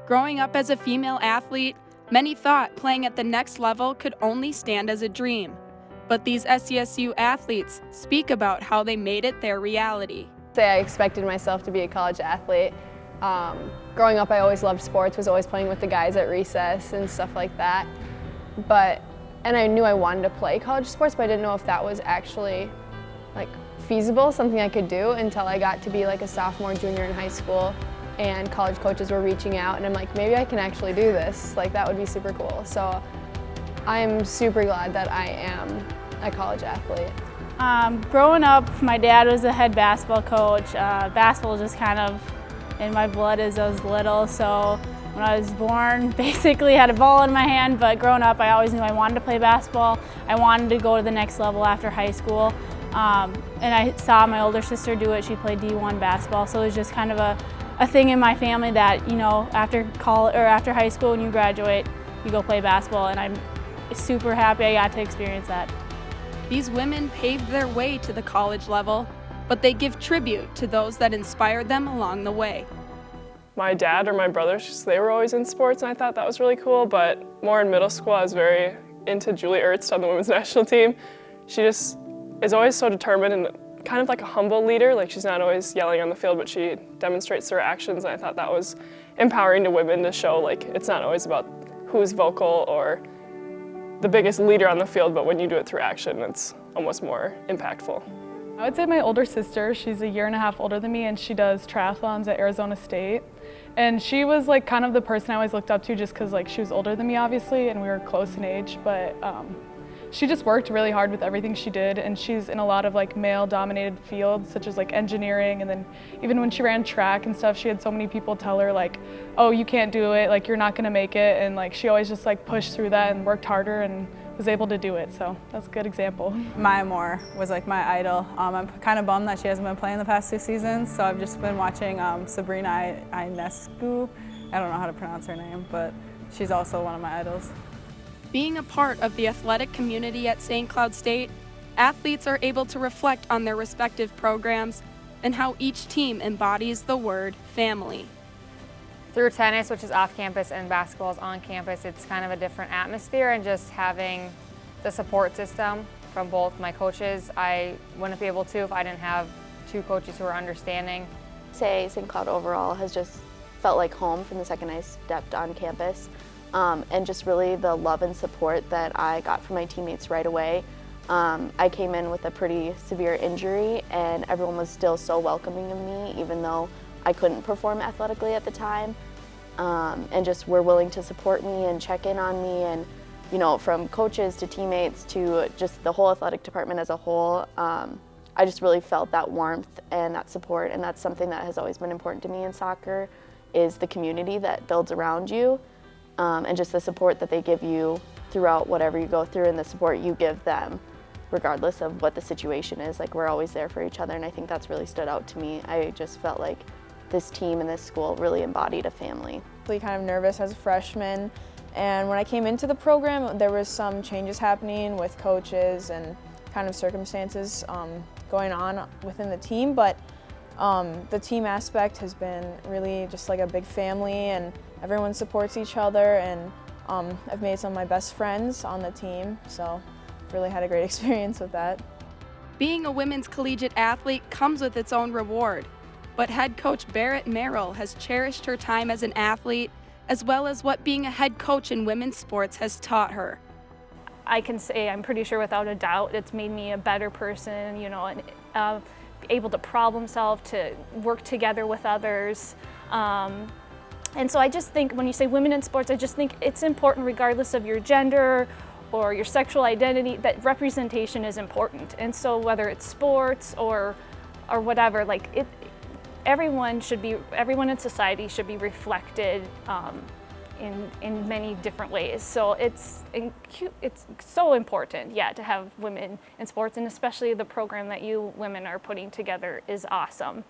Growing up as a female athlete, many thought playing at the next level could only stand as a dream. But these SCSU athletes speak about how they made it their reality. I expected myself to be a college athlete. Growing up, I always loved sports, was always playing with the guys at recess and stuff like that. And I knew I wanted to play college sports, but I didn't know if that was actually feasible, something I could do, until I got to be a sophomore, junior in high school, and college coaches were reaching out, and I'm like, maybe I can actually do this. That would be super cool. So I'm super glad that I am a college athlete. Growing up, my dad was a head basketball coach. Basketball just kind of in my blood as I was little, so when I was born, basically had a ball in my hand, but growing up, I always knew I wanted to play basketball. I wanted to go to the next level after high school. And I saw my older sister do it. She played D1 basketball, so it was just kind of a thing in my family that, after college or after high school, when you graduate, you go play basketball, and I'm super happy I got to experience that. These women paved their way to the college level, but they give tribute to those that inspired them along the way. My dad or my brothers, they were always in sports, and I thought that was really cool, but more in middle school, I was very into Julie Ertz on the women's national team. She just is always so determined and kind of like a humble leader. She's not always yelling on the field, but she demonstrates through her actions, and I thought that was empowering to women to show it's not always about who's vocal or the biggest leader on the field, but when you do it through action, it's almost more impactful. I would say my older sister, she's a year and a half older than me, and she does triathlons at Arizona State. And she was kind of the person I always looked up to, just because she was older than me, obviously, and we were close in age, but she just worked really hard with everything she did, and she's in a lot of male-dominated fields, such as engineering, and then even when she ran track and stuff, she had so many people tell her oh, you can't do it, you're not gonna make it, and she always just pushed through that and worked harder and was able to do it, so that's a good example. Maya Moore was my idol. I'm kind of bummed that she hasn't been playing the past 2 seasons, so I've just been watching Sabrina Ionescu. I don't know how to pronounce her name, but she's also one of my idols. Being a part of the athletic community at St. Cloud State, athletes are able to reflect on their respective programs and how each team embodies the word family. Through tennis, which is off campus, and basketball is on campus, it's kind of a different atmosphere, and just having the support system from both my coaches, I wouldn't be able to if I didn't have 2 coaches who are understanding. Say St. Cloud overall has just felt like home from the second I stepped on campus. And just really the love and support that I got from my teammates right away. I came in with a pretty severe injury, and everyone was still so welcoming of me, even though I couldn't perform athletically at the time. And just were willing to support me and check in on me, and from coaches to teammates to just the whole athletic department as a whole. I just really felt that warmth and that support, and that's something that has always been important to me in soccer, is the community that builds around you. And just the support that they give you throughout whatever you go through, and the support you give them regardless of what the situation is. We're always there for each other, and I think that's really stood out to me. I just felt like this team and this school really embodied a family. Kind of nervous as a freshman, and when I came into the program, there was some changes happening with coaches and kind of circumstances going on within the team, but the team aspect has been really just a big family, and everyone supports each other, and I've made some of my best friends on the team, so I've really had a great experience with that. Being a women's collegiate athlete comes with its own reward, but head coach Barrett Merrill has cherished her time as an athlete, as well as what being a head coach in women's sports has taught her. I can say, I'm pretty sure without a doubt, it's made me a better person, and able to problem solve, to work together with others. And so I just think when you say women in sports, I just think it's important regardless of your gender or your sexual identity, that representation is important. And so whether it's sports or whatever, everyone in society should be reflected in many different ways. So it's so important, to have women in sports, and especially the program that you women are putting together is awesome.